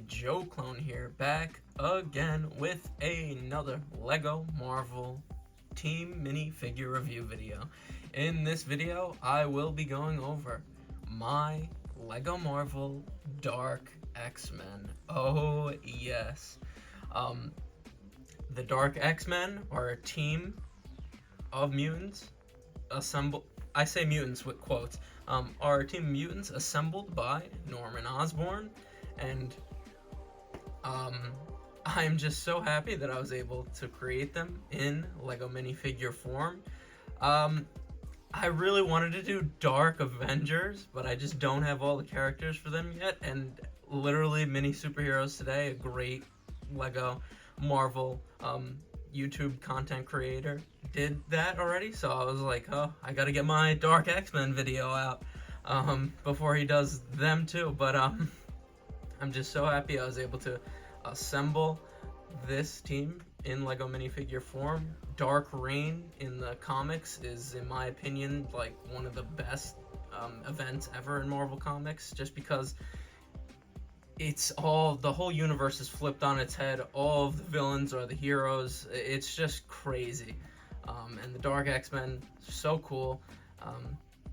Joe Clone here, back again with another Lego Marvel Team minifigure review video. In this video, I will be going over my Lego Marvel Dark X-Men. Oh yes. The Dark X-Men are a team of mutants assembled. I say mutants with quotes. Are a team of mutants assembled by Norman Osborn, and I'm just so happy that I was able to create them in Lego minifigure form. I really wanted to do Dark Avengers, but I just don't have all the characters for them yet, and literally Mini Superheroes Today, a great Lego Marvel YouTube content creator, did that already, so I was like, oh, I gotta get my Dark X-Men video out before he does them too. But I'm just so happy I was able to assemble this team in Lego minifigure form. Dark Reign in the comics is, in my opinion, like one of the best events ever in Marvel Comics, just because it's all, the whole universe is flipped on its head. All of the villains are the heroes. It's just crazy. And the Dark X-Men, so cool.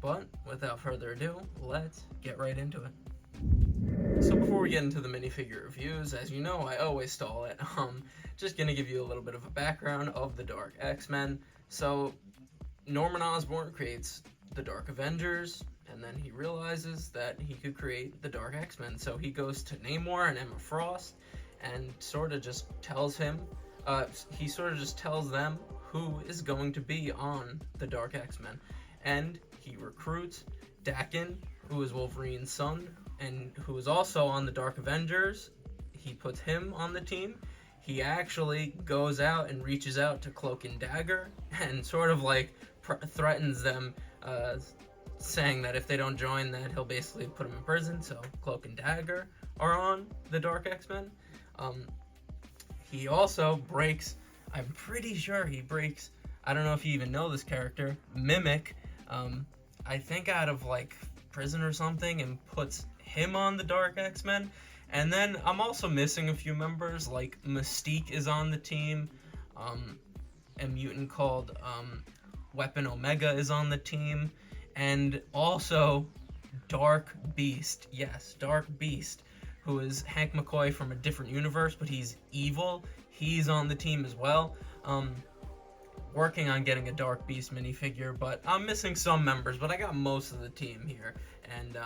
But without further ado, let's get right into it. So before we get into the minifigure reviews, as you know, I always stall it. Just gonna give you a little bit of a background of the Dark X-Men. So Norman Osborn creates the Dark Avengers, and then he realizes that he could create the Dark X-Men. So he goes to Namor and Emma Frost and sort of just tells him, he sort of just tells them who is going to be on the Dark X-Men. And he recruits Daken, who is Wolverine's son, and who is also on the Dark Avengers. He puts him on the team. He actually goes out and reaches out to Cloak and Dagger and sort of like threatens them, saying that if they don't join, that he'll basically put them in prison. So Cloak and Dagger are on the Dark X-Men. He also breaks, I'm pretty sure he breaks, I don't know if you even know this character, Mimic, I think out of like prison or something, and puts him on the Dark X-Men. And then I'm also missing a few members, like Mystique is on the team, a mutant called Weapon Omega is on the team, and also Dark Beast. Yes, Dark Beast, who is Hank McCoy from a different universe, but he's evil. He's on the team as well. Working on getting a Dark Beast minifigure, but I'm missing some members, but I got most of the team here, and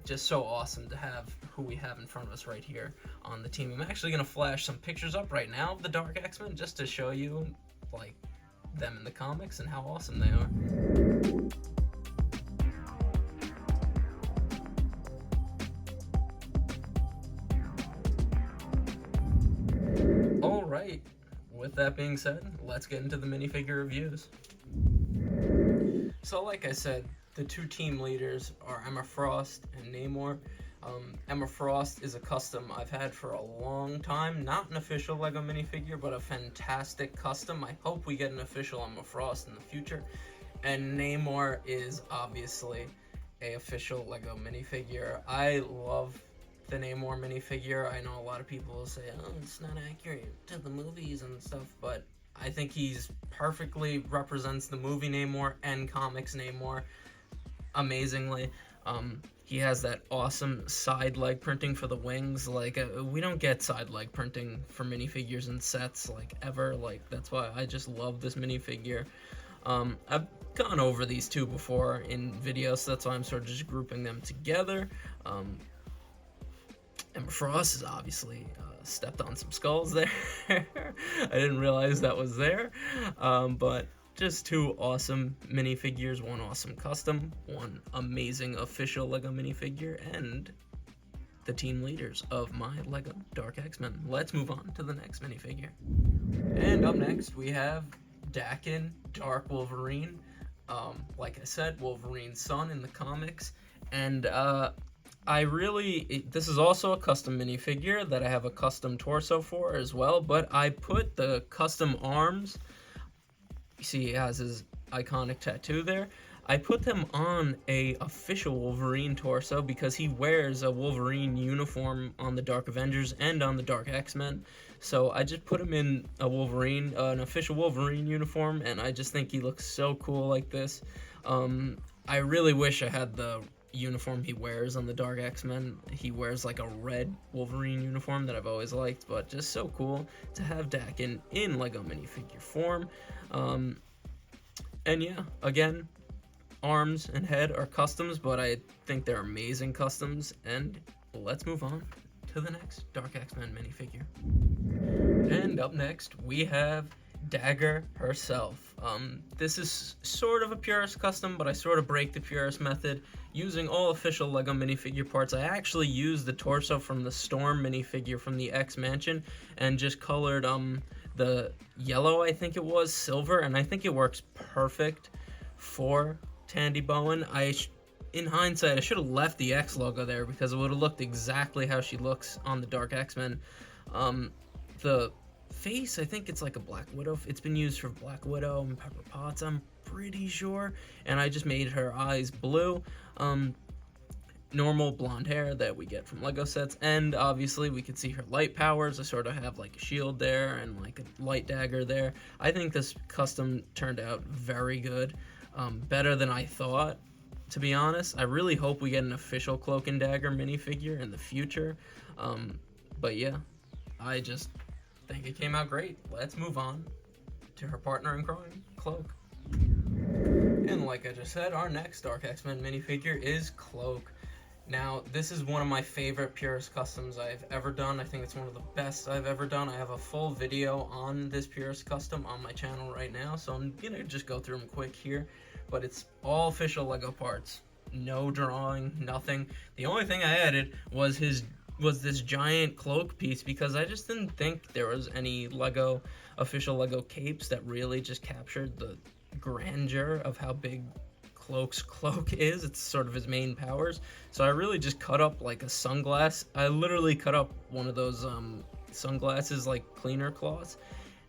just so awesome to have who we have in front of us right here on the team. I'm actually going to flash some pictures up right now of the Dark X-Men just to show you like them in the comics and how awesome they are. Alright, with that being said, let's get into the minifigure reviews. So like I said, the two team leaders are Emma Frost and Namor. Emma Frost is a custom I've had for a long time. Not an official Lego minifigure, but a fantastic custom. I hope we get an official Emma Frost in the future. And Namor is obviously a official Lego minifigure. I love the Namor minifigure. I know a lot of people will say, oh, it's not accurate to the movies and stuff, but I think he's perfectly represents the movie Namor and comics Namor amazingly. He has that awesome side leg printing for the wings. Like, we don't get side leg printing for minifigures and sets like ever. Like, that's why I just love this minifigure. I've gone over these two before in videos, so that's why I'm sort of just grouping them together. Emma Frost is obviously stepped on some skulls there. I didn't realize that was there, but just two awesome minifigures, one awesome custom, one amazing official Lego minifigure, and the team leaders of my Lego Dark X-Men. Let's move on to the next minifigure. And up next, we have Daken, Dark Wolverine. Like I said, Wolverine's son in the comics, and this is also a custom minifigure that I have a custom torso for as well, but I put the custom arms. You see he has his iconic tattoo there. I put them on a official Wolverine torso because he wears a Wolverine uniform on the Dark Avengers and on the Dark X-Men. So I just put him in a Wolverine, an official Wolverine uniform, and I just think he looks so cool like this. I really wish I had the uniform he wears on the Dark X-Men. He wears like a red Wolverine uniform that I've always liked, but just so cool to have Daken in Lego minifigure form. And yeah, again, arms and head are customs, but I think they're amazing customs. And let's move on to the next Dark X-Men minifigure. And up next, we have Dagger herself. This is sort of a Purist custom, but I sort of break the Purist method using all official Lego minifigure parts. I actually used the torso from the Storm minifigure from the X Mansion and just colored the yellow, I think it was, silver, and I think it works perfect for Tandy Bowen. In hindsight, I should have left the X logo there because it would have looked exactly how she looks on the Dark X-Men. The face, I think it's like a Black Widow. It's been used for Black Widow and Pepper Potts, I'm pretty sure. And I just made her eyes blue. Normal blonde hair that we get from Lego sets, and obviously we could see her light powers. I sort of have like a shield there and like a light dagger there. I think this custom turned out very good, better than I thought, to be honest. I really hope we get an official Cloak and Dagger minifigure in the future, but yeah, I just think it came out great. Let's move on to her partner in crime, Cloak. And like I just said, our next Dark X-Men minifigure is Cloak. Now, this is one of my favorite Purist customs I've ever done. I think it's one of the best I've ever done. I have a full video on this Purist custom on my channel right now, so I'm gonna just go through them quick here. But it's all official Lego parts. No drawing, nothing. The only thing I added was this giant cloak piece because I just didn't think there was any official Lego capes that really just captured the grandeur of how big Cloak's cloak is. It's sort of his main powers. So I really just cut up like a sunglass. I literally cut up one of those sunglasses like cleaner cloths,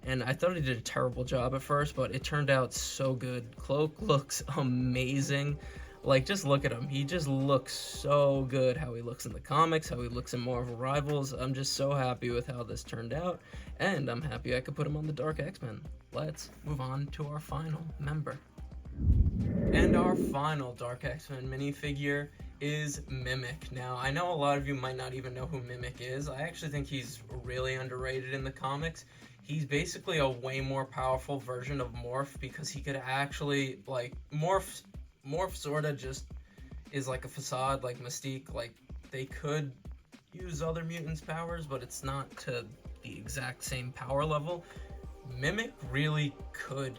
and I thought he did a terrible job at first, but it turned out so good. Cloak looks amazing. Like, just look at him. He just looks so good. How he looks in the comics, how he looks in Marvel Rivals. I'm just so happy with how this turned out, and I'm happy I could put him on the Dark X-Men. Let's move on to our final member. And our final Dark X-Men minifigure is Mimic. Now, I know a lot of you might not even know who Mimic is. I actually think he's really underrated in the comics. He's basically a way more powerful version of Morph because he could actually, like, Morph sort of just is like a facade, like Mystique. Like, they could use other mutants' powers, but it's not to the exact same power level. Mimic really could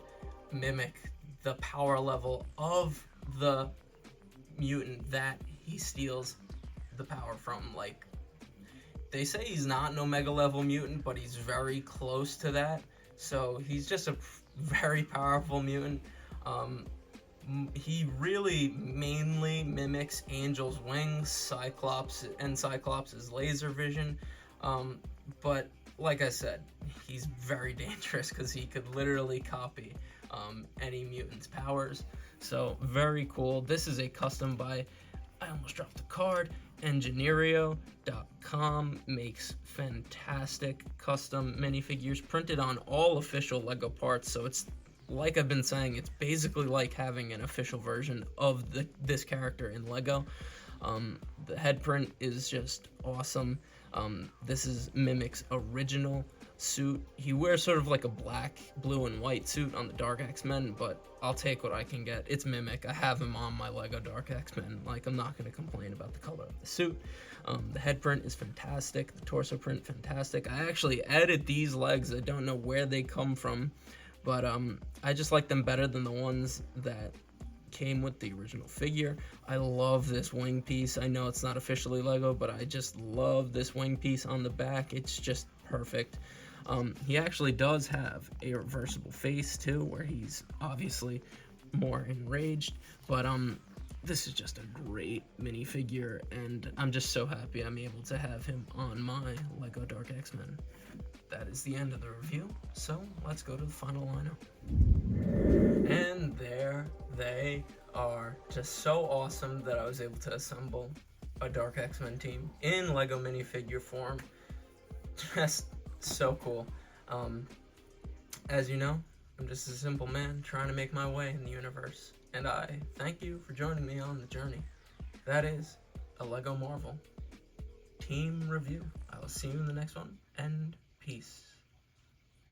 mimic the power level of the mutant that he steals the power from. Like, they say he's not an Omega level mutant, but he's very close to that. So he's just a very powerful mutant. He really mainly mimics Angel's wings, Cyclops' laser vision. But like I said, he's very dangerous because he could literally copy any mutant's powers. So very cool. This is a custom by, I almost dropped the card, Engineerio.com. Makes fantastic custom minifigures printed on all official Lego parts. So it's, like I've been saying, it's basically like having an official version of this character in Lego. The head print is just awesome. This is Mimic's original suit. He wears sort of like a black, blue, and white suit on the Dark X-Men, but I'll take what I can get. It's Mimic. I have him on my Lego Dark X-Men. Like, I'm not going to complain about the color of the suit. The head print is fantastic. The torso print, fantastic. I actually added these legs. I don't know where they come from, but I just like them better than the ones that came with the original figure. I love this wing piece. I know it's not officially Lego, but I just love this wing piece on the back. It's just perfect. He actually does have a reversible face too, where he's obviously more enraged, but this is just a great minifigure, and I'm just so happy I'm able to have him on my Lego Dark X-Men. That is the end of the review, so let's go to the final lineup. And there they are just so awesome that I was able to assemble a Dark X-Men team in Lego minifigure form. Just so cool. As you know, I'm just a simple man trying to make my way in the universe, and I thank you for joining me on the journey. That is a Lego Marvel team review. I will see you in the next one, and peace.